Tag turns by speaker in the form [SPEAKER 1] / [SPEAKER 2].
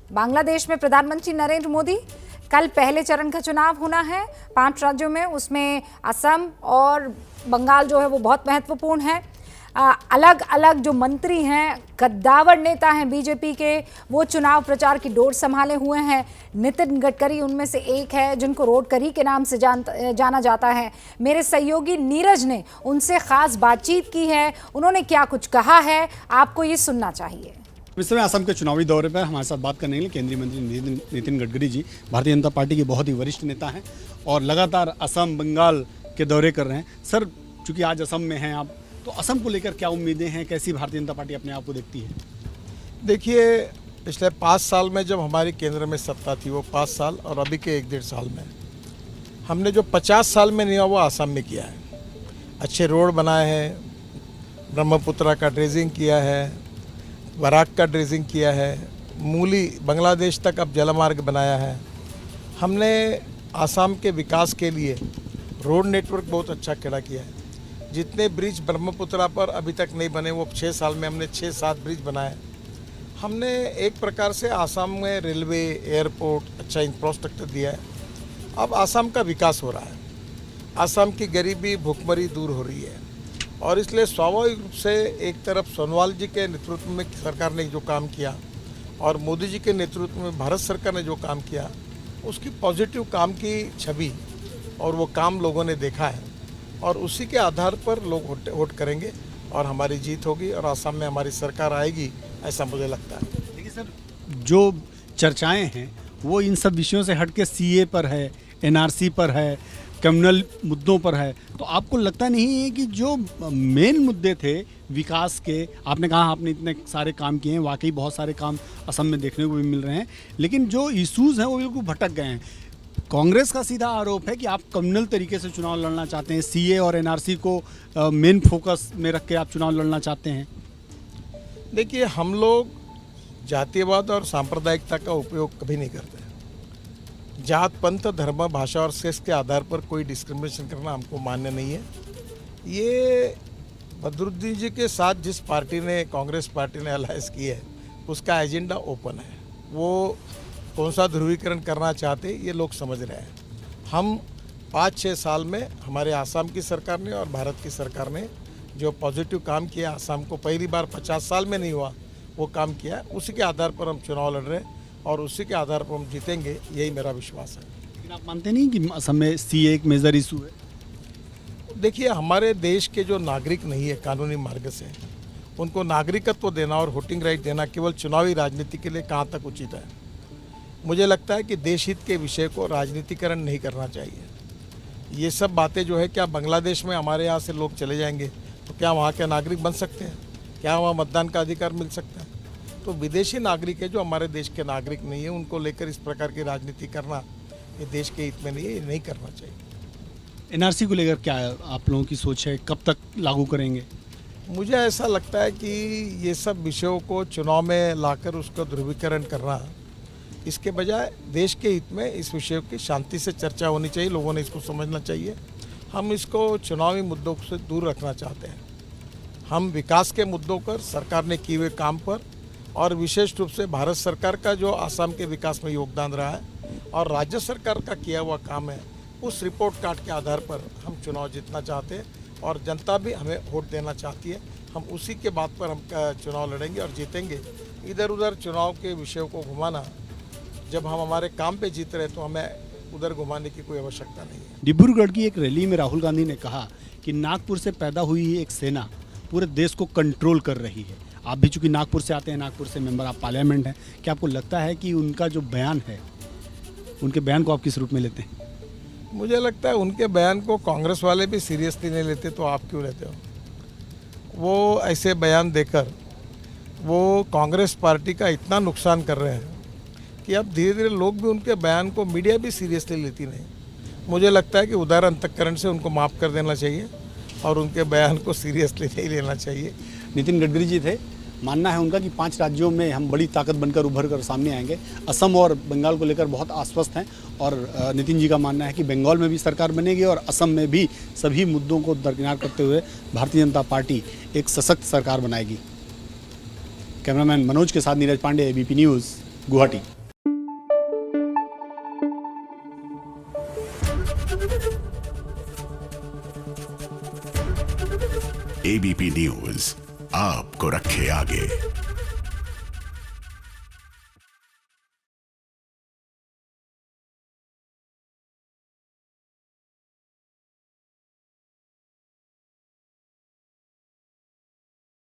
[SPEAKER 1] बांग्लादेश में प्रधानमंत्री नरेंद्र मोदी कल पहले चरण का चुनाव होना है 5 राज्यों में, उसमें असम और बंगाल जो है वो बहुत महत्वपूर्ण है। अलग अलग जो मंत्री हैं, कद्दावर नेता हैं बीजेपी के, वो चुनाव प्रचार की डोर संभाले हुए हैं। नितिन गडकरी उनमें से एक है जिनको रोडकरी के नाम से जाना जाता है। मेरे सहयोगी नीरज ने उनसे खास बातचीत की है, उन्होंने क्या कुछ कहा है आपको ये सुनना चाहिए।
[SPEAKER 2] इस समय असम के चुनावी दौरे पर हमारे साथ बात करने के लिए केंद्रीय मंत्री नितिन गडकरी जी, भारतीय जनता पार्टी के बहुत ही वरिष्ठ नेता हैं और लगातार असम बंगाल के दौरे कर रहे हैं। सर, चूंकि आज असम में हैं आप, तो असम को लेकर क्या उम्मीदें हैं, कैसी भारतीय जनता पार्टी अपने आप को देखती है?
[SPEAKER 3] देखिए, पिछले 5 साल में जब हमारी केंद्र में सत्ता थी, वो 5 साल, और अभी के 1-1.5 साल में हमने जो 50 साल में नहीं हुआ वो असम में किया है। अच्छे रोड बनाए हैं, ब्रह्मपुत्रा का ड्रेजिंग किया है, बराक का ड्रेजिंग किया है, मूली बांग्लादेश तक अब जलमार्ग बनाया है। हमने आसाम के विकास के लिए रोड नेटवर्क बहुत अच्छा खड़ा किया है। जितने ब्रिज ब्रह्मपुत्रा पर अभी तक नहीं बने, वो 6 साल में हमने 6-7 ब्रिज बनाए। हमने एक प्रकार से आसाम में रेलवे, एयरपोर्ट, अच्छा इंफ्रास्ट्रक्चर दिया है। अब आसाम का विकास हो रहा है, आसाम की गरीबी, भुखमरी दूर हो रही है, और इसलिए स्वाभाविक रूप से एक तरफ सोनोवाल जी के नेतृत्व में सरकार ने जो काम किया और मोदी जी के नेतृत्व में भारत सरकार ने जो काम किया, उसकी पॉजिटिव काम की छवि और वो काम लोगों ने देखा है, और उसी के आधार पर लोग वोट करेंगे और हमारी जीत होगी और असम में हमारी सरकार आएगी, ऐसा मुझे लगता है।
[SPEAKER 2] देखिए सर, जो चर्चाएं हैं वो इन सब विषयों से हटके सीए पर है, एनआरसी पर है, कम्युनल मुद्दों पर है, तो आपको लगता नहीं है कि जो मेन मुद्दे थे विकास के, आपने कहा आपने इतने सारे काम किए हैं, वाकई बहुत सारे काम असम में देखने को भी मिल रहे हैं, लेकिन जो इश्यूज़ हैं वो बिल्कुल भटक गए हैं। कांग्रेस का सीधा आरोप है कि आप कम्युनल तरीके से चुनाव लड़ना चाहते हैं, सीए और एनआरसी को मेन फोकस में रख के आप चुनाव लड़ना चाहते हैं।
[SPEAKER 3] देखिए, हम लोग जातीयवाद और सांप्रदायिकता का उपयोग कभी नहीं करते। जात, पंथ, धर्म, भाषा और सेक्स के आधार पर कोई डिस्क्रिमिनेशन करना हमको मान्य नहीं है। ये बदरुद्दीन जी के साथ जिस पार्टी ने, कांग्रेस पार्टी ने अलायंस की है, उसका एजेंडा ओपन है। वो कौन सा ध्रुवीकरण करना चाहते ये लोग समझ रहे हैं। हम 5-6 साल में हमारे आसाम की सरकार ने और भारत की सरकार ने जो पॉजिटिव काम किया, आसाम को पहली बार 50 साल में नहीं हुआ वो काम किया, उसी के आधार पर हम चुनाव लड़ रहे हैं और उसी के आधार पर हम जीतेंगे, यही मेरा विश्वास है।
[SPEAKER 2] लेकिन आप मानते नहीं कि असम में सीए एक मेजर इशू है?
[SPEAKER 3] देखिए, हमारे देश के जो नागरिक नहीं है कानूनी मार्ग से, उनको नागरिकत्व देना और वोटिंग राइट देना केवल चुनावी राजनीति के लिए कहाँ तक उचित है? मुझे लगता है कि देश हित के विषय को राजनीतिकरण नहीं करना चाहिए। ये सब बातें जो है, क्या बांग्लादेश में हमारे यहाँ से लोग चले जाएंगे तो क्या वहाँ के नागरिक बन सकते हैं? क्या वहाँ मतदान का अधिकार मिल सकता है? तो विदेशी नागरिक है जो हमारे देश के नागरिक नहीं है, उनको लेकर इस प्रकार की राजनीति करना ये देश के हित में नहीं है, ये नहीं करना चाहिए।
[SPEAKER 2] एनआरसी को लेकर क्या आप लोगों की सोच है, कब तक लागू करेंगे?
[SPEAKER 3] मुझे ऐसा लगता है कि ये सब विषयों को चुनाव में लाकर उसका ध्रुवीकरण करना, इसके बजाय देश के हित में इस विषय की शांति से चर्चा होनी चाहिए। लोगों ने इसको समझना चाहिए। हम इसको चुनावी मुद्दों से दूर रखना चाहते हैं। हम विकास के मुद्दों पर, सरकार ने किए हुए काम पर, और विशेष रूप से भारत सरकार का जो आसाम के विकास में योगदान रहा है और राज्य सरकार का किया हुआ काम है, उस रिपोर्ट कार्ड के आधार पर हम चुनाव जीतना चाहते हैं और जनता भी हमें वोट देना चाहती है। हम उसी के बात पर हम चुनाव लड़ेंगे और जीतेंगे। इधर उधर चुनाव के विषयों को घुमाना, जब हम हमारे काम पे जीत रहे तो हमें उधर घुमाने की कोई आवश्यकता नहीं है।
[SPEAKER 2] डिब्रूगढ़ की एक रैली में राहुल गांधी ने कहा कि नागपुर से पैदा हुई एक सेना पूरे देश को कंट्रोल कर रही है। आप भी चूंकि नागपुर से आते हैं, नागपुर से मेंबर ऑफ पार्लियामेंट हैं, क्या आपको लगता है कि उनका जो बयान है, उनके बयान को आप किस रूप में लेते हैं?
[SPEAKER 3] मुझे लगता है उनके बयान को कांग्रेस वाले भी सीरियसली नहीं लेते, तो आप क्यों लेते हो? वो ऐसे बयान देकर वो कांग्रेस पार्टी का इतना नुकसान कर रहे हैं कि अब धीरे धीरे लोग भी उनके बयान को, मीडिया भी सीरियसली लेती नहीं। मुझे लगता है कि उदार अंतःकरण से उनको माफ़ कर देना चाहिए और उनके बयान को सीरियसली नहीं लेना चाहिए।
[SPEAKER 2] नितिन गडकरी जी थे, मानना है उनका कि 5 राज्यों में हम बड़ी ताकत बनकर उभर कर सामने आएंगे। असम और बंगाल को लेकर बहुत आश्वस्त हैं और नितिन जी का मानना है कि बंगाल में भी सरकार बनेगी और असम में भी सभी मुद्दों को दरकिनार करते हुए भारतीय जनता पार्टी एक सशक्त सरकार बनाएगी। कैमरामैन मनोज के साथ Neeraj Pandey, ABP news, Guwahati.
[SPEAKER 4] ABP news आपको रखे आगे।